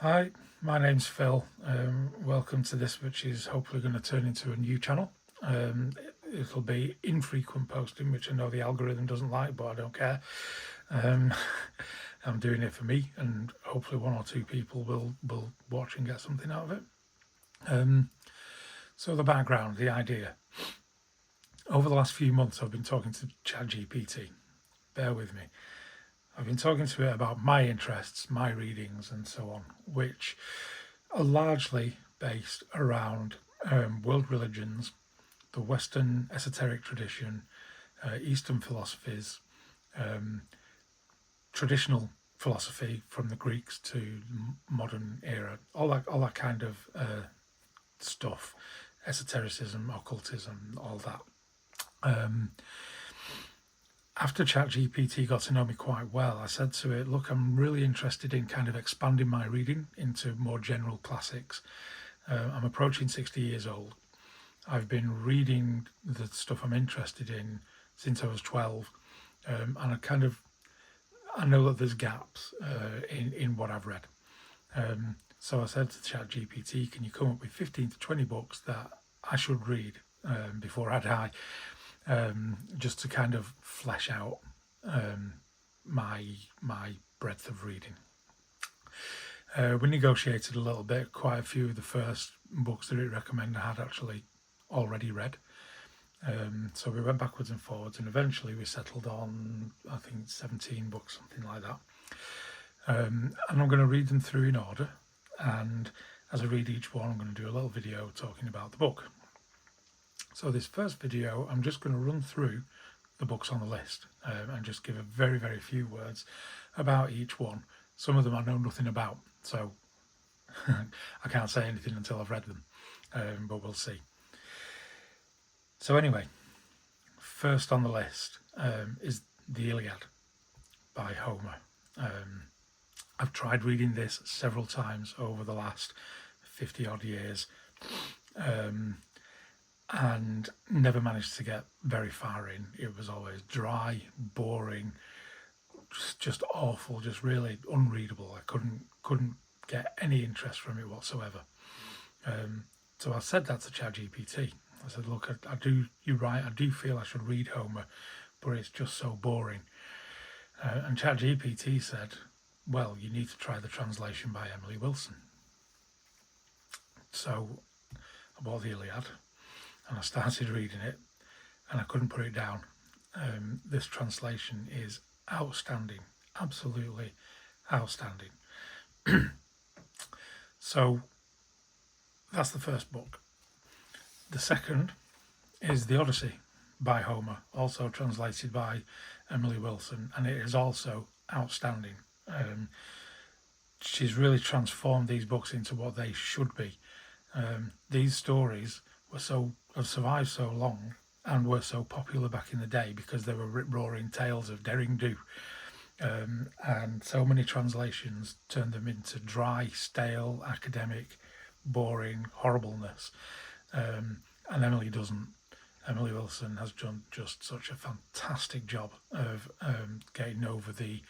Hi, my name's Phil. Welcome to this, which is hopefully going to turn into a new channel. It'll be infrequent posting, which I know the algorithm doesn't like, but I don't care. Um, I'm doing it for me, and hopefully one or two people will watch and get something out of it. So the background, the idea. Over the last few months, I've been talking to ChatGPT. Bear with me. I've been talking to it about my interests, my readings, and so on, which are largely based around world religions, the Western esoteric tradition, Eastern philosophies, traditional philosophy from the Greeks to modern era, all that kind of stuff, esotericism, occultism, all that. After ChatGPT got to know me quite well, I said to it, look, I'm really interested in kind of expanding my reading into more general classics. I'm approaching 60 years old. I've been reading the stuff I'm interested in since I was 12, and I know that there's gaps in what I've read. So I said to ChatGPT, can you come up with 15 to 20 books that I should read before I die, just to kind of flesh out my breadth of reading. We negotiated a little bit. Quite a few of the first books that it recommended I had actually already read. So we went backwards and forwards, and eventually we settled on, I think, 17 books, something like that. And I'm going to read them through in order. And as I read each one, I'm going to do a little video talking about the book. So this first video, I'm just going to run through the books on the list and just give a very, very few words about each one. Some of them I know nothing about, so I can't say anything until I've read them, but we'll see. So anyway, first on the list is the Iliad by Homer. I've tried reading this several times over the last 50 odd years and never managed to get very far in. It was always dry, boring, just awful, just really unreadable. I couldn't get any interest from it whatsoever. So I said that to ChatGPT. I said, look, you're right, I do feel I should read Homer, but it's just so boring. And ChatGPT said, well, you need to try the translation by Emily Wilson. So I bought the Iliad and I started reading it and I couldn't put it down. This translation is outstanding, absolutely outstanding. So that's the first book. The second is The Odyssey by Homer, also translated by Emily Wilson, and it is also outstanding. She's really transformed these books into what they should be. These stories have survived so long and were so popular back in the day because they were rip-roaring tales of daring do. And so many translations turned them into dry, stale, academic, boring horribleness. And Emily doesn't. Emily Wilson has done just such a fantastic job of getting over the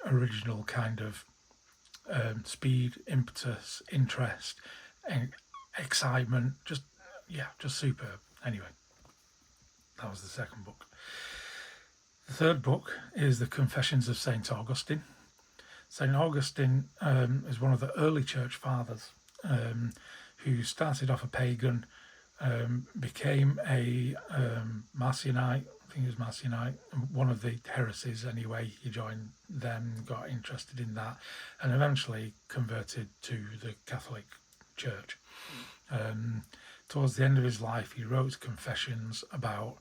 original kind of speed, impetus, interest, and excitement. Just superb. Anyway, that was the second book. The third book is The Confessions of St. Augustine. St. Augustine is one of the early church fathers who started off a pagan, became a Marcionite, I think it was Marcionite, one of the heresies anyway. He joined them, got interested in that, and eventually converted to the Catholic Church. Towards the end of his life, he wrote confessions about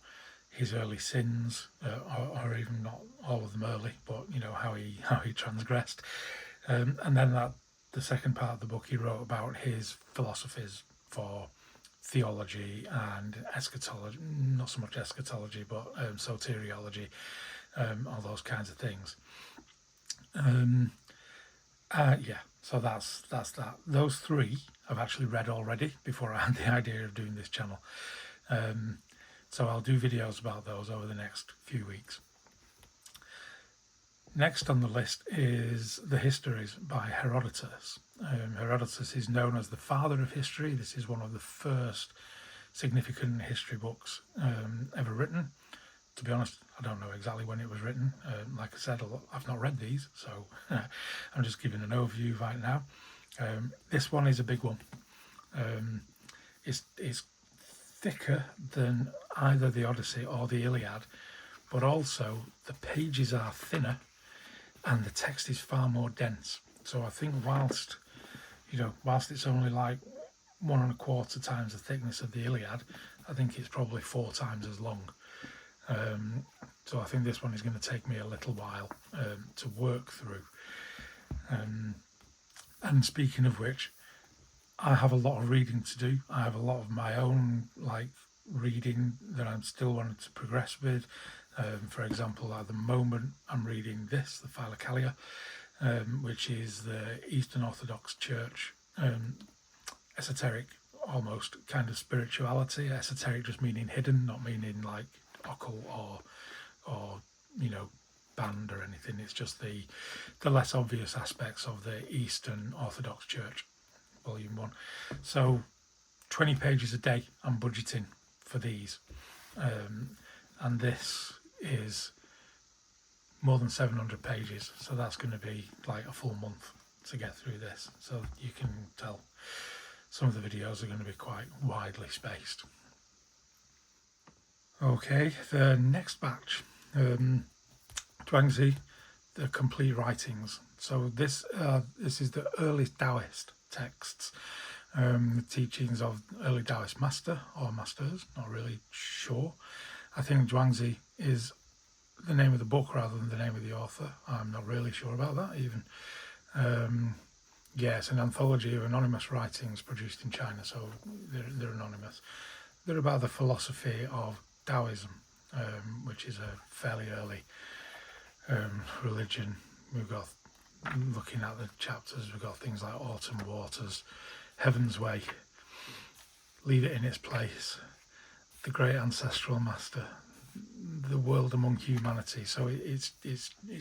his early sins, or even not all of them early, but how he transgressed. And then the second part of the book, he wrote about his philosophies for theology and eschatology, not so much eschatology, but soteriology, all those kinds of things. So that's that. Those three I've actually read already before I had the idea of doing this channel. So I'll do videos about those over the next few weeks. Next on the list is the Histories by Herodotus. Herodotus is known as the father of history. This is one of the first significant history books ever written. To be honest, I don't know exactly when it was written. Like I said, I've not read these, so I'm just giving an overview right now. This one is a big one. It's thicker than either the Odyssey or the Iliad, but also the pages are thinner and the text is far more dense. So I think whilst it's only like 1.25 times the thickness of the Iliad, I think it's probably 4 times as long. So I think this one is going to take me a little while to work through. And speaking of which, I have a lot of reading to do. I have a lot of my own reading that I'm still wanting to progress with. For example, at the moment, I'm reading this, the Philokalia, which is the Eastern Orthodox Church esoteric, almost kind of spirituality. Esoteric just meaning hidden, not meaning like occult or banned or anything. It's just the less obvious aspects of the Eastern Orthodox Church, Volume 1. So 20 pages a day I'm budgeting for these. And this is more than 700 pages, so that's going to be like a full month to get through this. So you can tell some of the videos are going to be quite widely spaced. Okay, the next batch, Zhuangzi, the complete writings. So this is the earliest Taoist texts, the teachings of early Taoist master or masters, not really sure. I think Zhuangzi is the name of the book rather than the name of the author. I'm not really sure about that even. Yeah, it's an anthology of anonymous writings produced in China, so they're anonymous. They're about the philosophy of Taoism, which is a fairly early religion. We've got, looking at the chapters, we've got things like Autumn Waters, Heaven's Way, Leave It in Its Place, The Great Ancestral Master, The World Among Humanity. So it's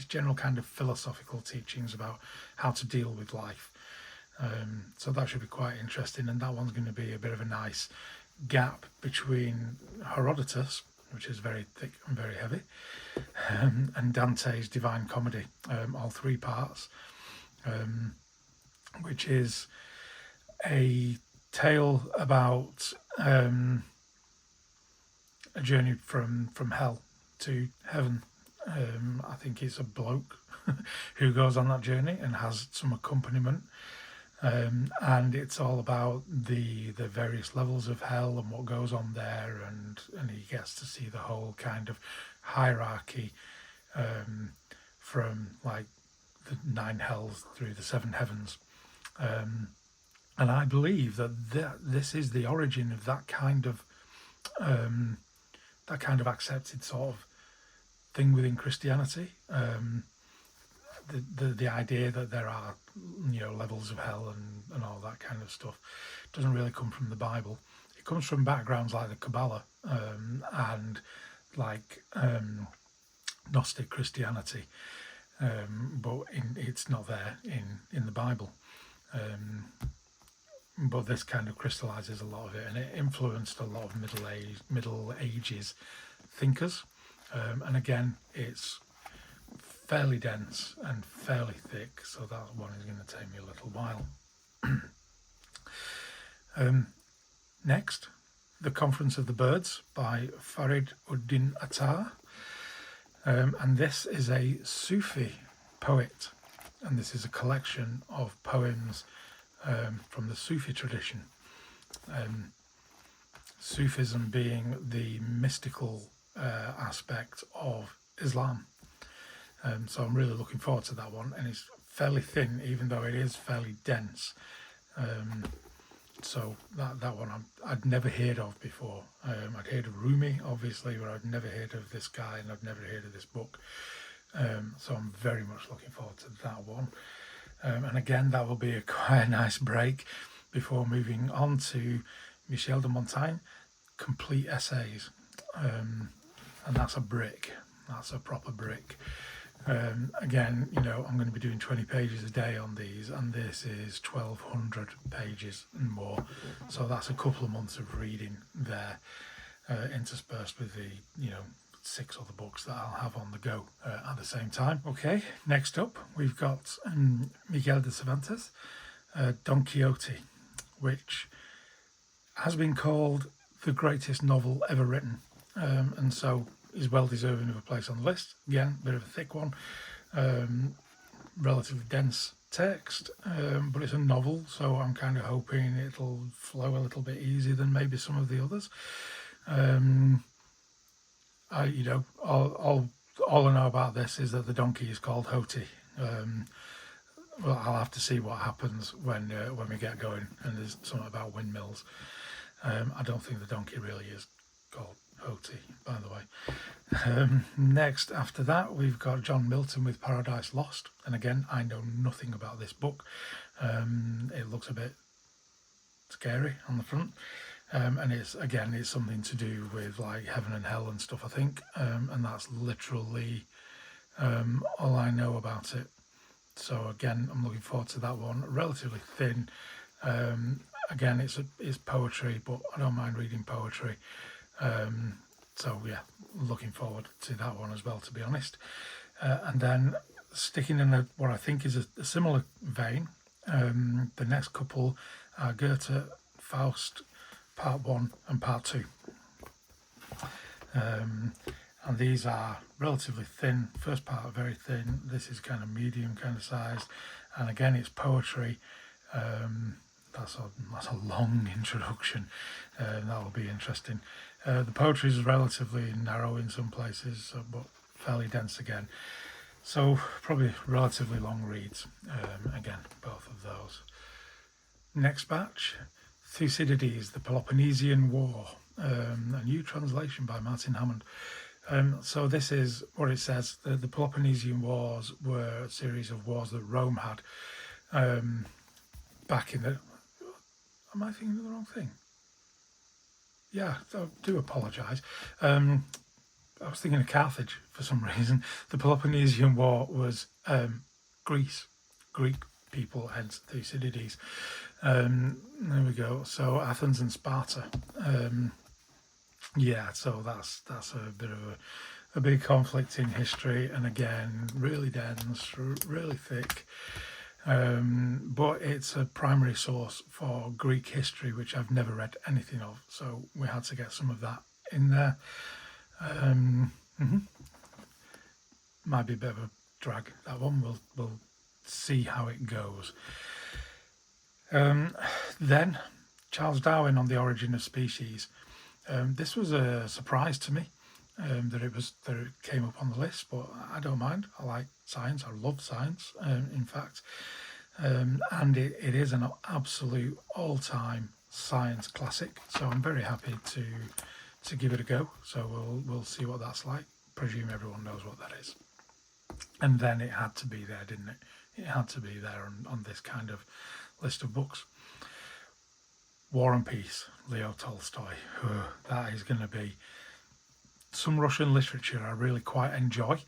general kind of philosophical teachings about how to deal with life. So that should be quite interesting, and that one's going to be a bit of a nice gap between Herodotus, which is very thick and very heavy, and Dante's Divine Comedy, all 3 parts, which is a tale about a journey from hell to heaven. I think it's a bloke who goes on that journey and has some accompaniment. And it's all about the various levels of hell and what goes on there, and he gets to see the whole kind of hierarchy from like the 9 hells through the 7 heavens. And I believe that this is the origin of that kind of accepted sort of thing within Christianity. The idea that there are levels of hell and all that kind of stuff doesn't really come from the Bible. It comes from backgrounds like the Kabbalah and like Gnostic Christianity, but it's not there in the Bible. But this kind of crystallizes a lot of it, and it influenced a lot of Middle Ages thinkers. And again, it's fairly dense and fairly thick, so that one is going to take me a little while. Next, The Conference of the Birds by Farid Uddin Attar. And this is a Sufi poet, and this is a collection of poems from the Sufi tradition. Sufism being the mystical aspect of Islam. So I'm really looking forward to that one, and it's fairly thin, even though it is fairly dense. So that one I'd never heard of before. I'd heard of Rumi, obviously, but I'd never heard of this guy, and I've never heard of this book. So I'm very much looking forward to that one. And again, that will be quite a nice break before moving on to Michel de Montaigne, Complete Essays. And that's a brick. That's a proper brick. Again, I'm going to be doing 20 pages a day on these, and this is 1,200 pages and more. So that's a couple of months of reading there, interspersed with the, 6 other books that I'll have on the go at the same time. Okay, next up, we've got Miguel de Cervantes, Don Quixote, which has been called the greatest novel ever written, and so is well deserving of a place on the list. Again, a bit of a thick one, relatively dense text, but it's a novel, so I'm kind of hoping it'll flow a little bit easier than maybe some of the others. All I know about this is that the donkey is called Hoti. Well, I'll have to see what happens when we get going, and there's something about windmills. I don't think the donkey really is called Hoti, by the way. Next, after that, we've got John Milton with Paradise Lost. And again, I know nothing about this book. It looks a bit scary on the front. And it's something to do with like heaven and hell and stuff, I think. And that's literally all I know about it. So again, I'm looking forward to that one. Relatively thin. Again, it's poetry, but I don't mind reading poetry. So yeah, looking forward to that one as well, to be honest. And then sticking in what I think is a similar vein, the next couple are Goethe, Faust, Part 1 and Part 2. And these are relatively thin. First part very thin. This is kind of medium kind of sized. And again, it's poetry. That's a long introduction. That will be interesting. The poetry is relatively narrow in some places, but fairly dense again. So probably relatively long reads. Again, both of those. Next batch, Thucydides, the Peloponnesian War. A new translation by Martin Hammond. So this is what it says. The Peloponnesian Wars were a series of wars that Rome had back in the... Am I thinking of the wrong thing? Yeah, I do apologise. I was thinking of Carthage for some reason. The Peloponnesian War was Greece, Greek people, hence Thucydides. There we go. So Athens and Sparta. Yeah, so that's a bit of a big conflict in history, and again, really dense, really thick. But it's a primary source for Greek history, which I've never read anything of, so we had to get some of that in there. Might be a bit of a drag, that one. We'll see how it goes. Then Charles Darwin on the Origin of Species. This was a surprise to me that it came up on the list, but I don't mind. I like science. I love science, in fact, and it is an absolute all-time science classic. So I'm very happy to give it a go. So we'll see what that's like. Presume everyone knows what that is. And then it had to be there, didn't it? It had to be there on this kind of list of books. War and Peace, Leo Tolstoy. That is going to be some Russian literature I really quite enjoy.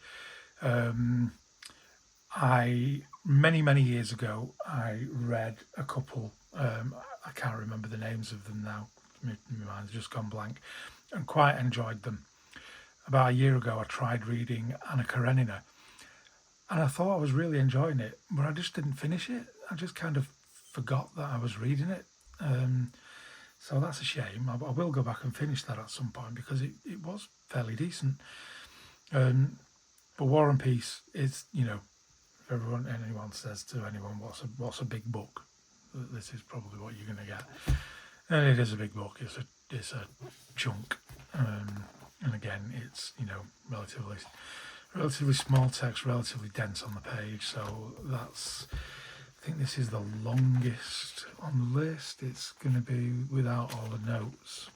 Many years ago, I read a couple. I can't remember the names of them now. My mind's just gone blank. And quite enjoyed them. About a year ago, I tried reading Anna Karenina, and I thought I was really enjoying it, but I just didn't finish it. I just kind of forgot that I was reading it. So that's a shame. I will go back and finish that at some point because it was fairly decent. But War and Peace is, if anyone says to anyone, what's a big book, this is probably what you're going to get. And it is a big book. It's a chunk. And again, it's relatively small text, relatively dense on the page. So I think this is the longest on the list. It's going to be without all the notes,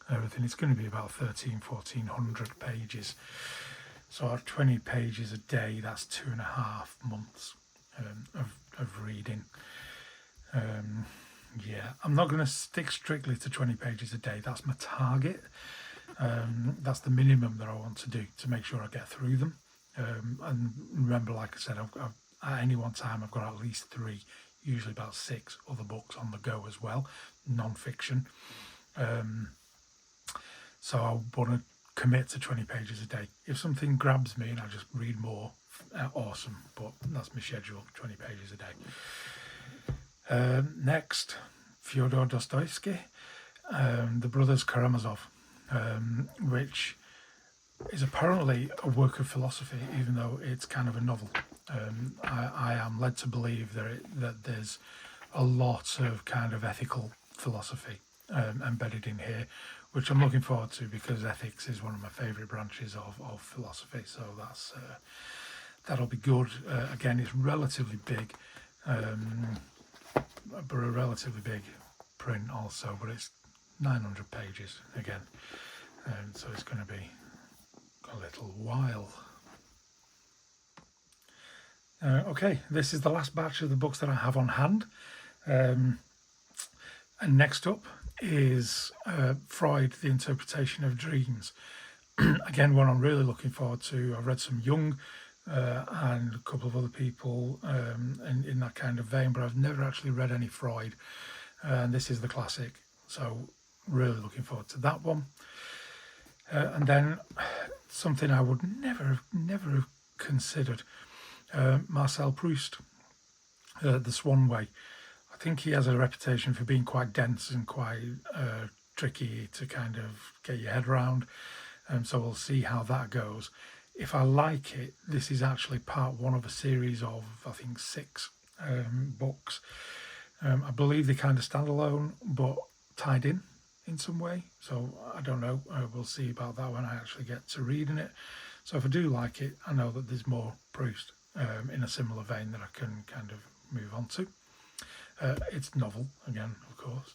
everything. It's going to be about 1,400 pages. So at 20 pages a day, that's 2.5 months of reading. Yeah, I'm not going to stick strictly to 20 pages a day. That's my target. That's the minimum that I want to do to make sure I get through them. And remember, like I said, at any one time I've got at least 3, usually about 6 other books on the go as well, non-fiction. So I want to commit to 20 pages a day. If something grabs me and I just read more, awesome, but that's my schedule, 20 pages a day. Next, Fyodor Dostoevsky, The Brothers Karamazov, which is apparently a work of philosophy, even though it's kind of a novel. I am led to believe that there's a lot of kind of ethical philosophy embedded in here, which I'm looking forward to because ethics is one of my favourite branches of philosophy. So that'll be good. Again, it's relatively big, but a relatively big print also, but it's 900 pages again, so it's going to be a little while. Okay, this is the last batch of the books that I have on hand. And next up is Freud, The Interpretation of Dreams. Again, one I'm really looking forward to. I've read some Jung and a couple of other people in that kind of vein, but I've never actually read any Freud. And this is the classic, so really looking forward to that one. And then something I would never have considered, Marcel Proust, The Swan Way. I think he has a reputation for being quite dense and quite tricky to kind of get your head around, so we'll see how that goes. If I like it, this is actually part 1 of a series of, I think, 6 books. I believe they kind of stand alone, but tied in some way, so I don't know. We'll see about that when I actually get to reading it. So if I do like it, I know that there's more Proust in a similar vein that I can kind of move on to. It's novel again, of course.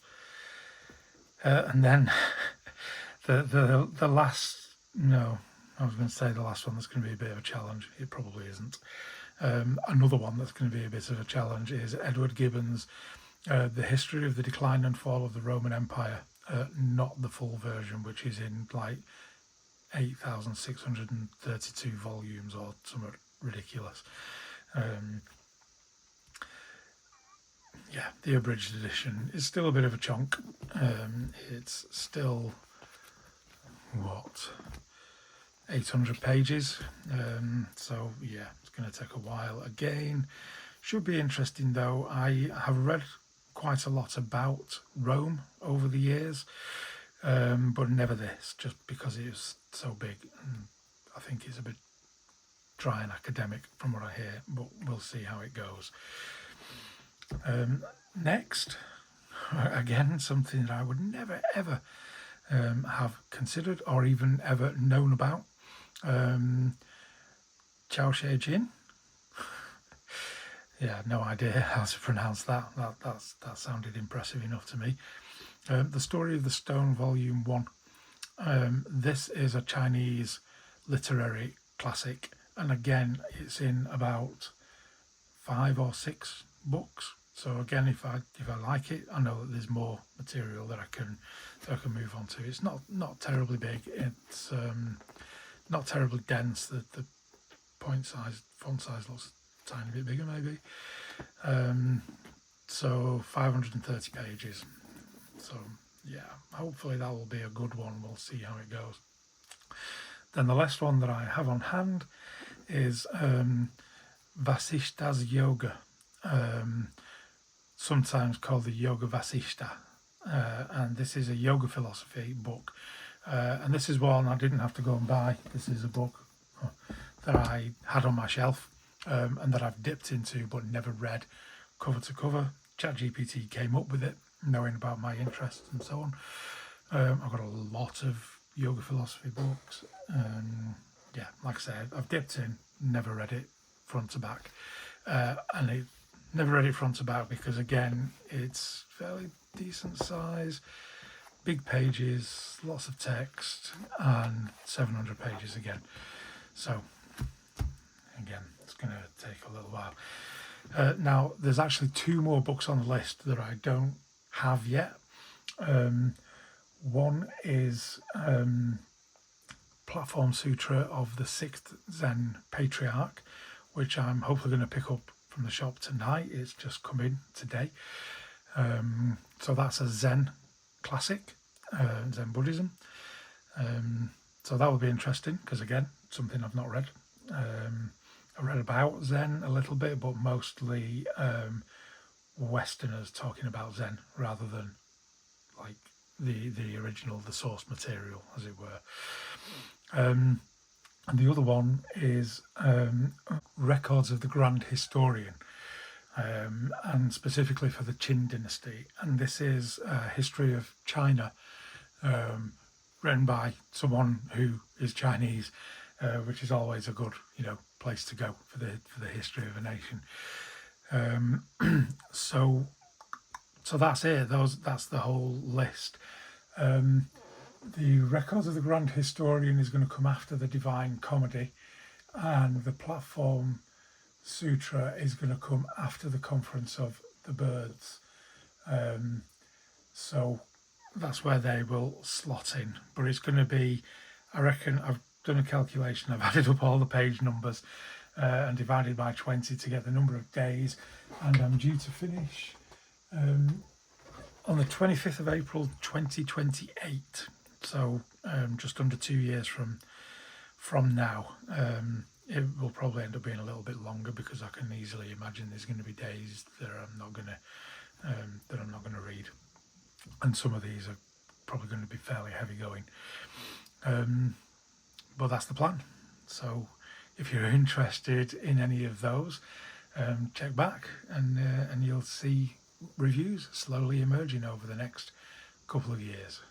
And then the last, no, I was going to say the last one that's going to be a bit of a challenge. It probably isn't. Another one that's going to be a bit of a challenge is Edward Gibbon's The History of the Decline and Fall of the Roman Empire. Not the full version, which is in like 8,632 volumes or something ridiculous. Yeah, the abridged edition is still a bit of a chunk. It's still, 800 pages. So yeah, it's going to take a while again. Should be interesting though. I have read quite a lot about Rome over the years, but never this, just because it is so big. And I think it's a bit dry and academic from what I hear, but we'll see how it goes. Next, again, something that I would never ever have considered or even ever known about. Chao She Jin. Yeah, no idea how to pronounce that. That sounded impressive enough to me. The Story of the Stone, Volume 1. This is a Chinese literary classic, and again, it's in about 5 or 6 books. So again, if I like it, I know that there's more material that I can move on to. It's not terribly big. It's not terribly dense. The font size looks a tiny bit bigger maybe. So 530 pages. So yeah, hopefully that will be a good one. We'll see how it goes. Then the last one that I have on hand is Vasishta's Yoga, sometimes called the Yoga Vasishta, and this is a yoga philosophy book, and this is one I didn't have to go and buy. This is a book that I had on my shelf and that I've dipped into but never read cover to cover. ChatGPT came up with it, knowing about my interests and so on. I've got a lot of yoga philosophy books. Yeah, like I said, I've dipped in, never read it front to back, and never read it front to back because again, it's fairly decent size, big pages, lots of text, and 700 pages again. So again, it's going to take a little while. Now, there's actually 2 more books on the list that I don't have yet. One is Platform Sutra of the 6th Zen Patriarch, which I'm hopefully going to pick up from the shop tonight. It's just come in today. So that's a Zen classic, Zen Buddhism. So that will be interesting because, again, something I've not read. I read about Zen a little bit, but mostly Westerners talking about Zen rather than like the original, the source material, as it were. And the other one is Records of the Grand Historian, and specifically for the Qin dynasty. And this is a history of China, written by someone who is Chinese, which is always a good, place to go for the history of a nation. So that's it. That's the whole list. The Records of the Grand Historian is going to come after the Divine Comedy, and the Platform Sutra is going to come after the Conference of the Birds. So that's where they will slot in. But it's going to be, I reckon, I've done a calculation. I've added up all the page numbers and divided by 20 to get the number of days, and I'm due to finish on the 25th of April 2028, so just under 2 years from now. It will probably end up being a little bit longer because I can easily imagine there's going to be days that I'm not going to read, and some of these are probably going to be fairly heavy going. But that's the plan. So if you're interested in any of those, check back and you'll see reviews slowly emerging over the next couple of years.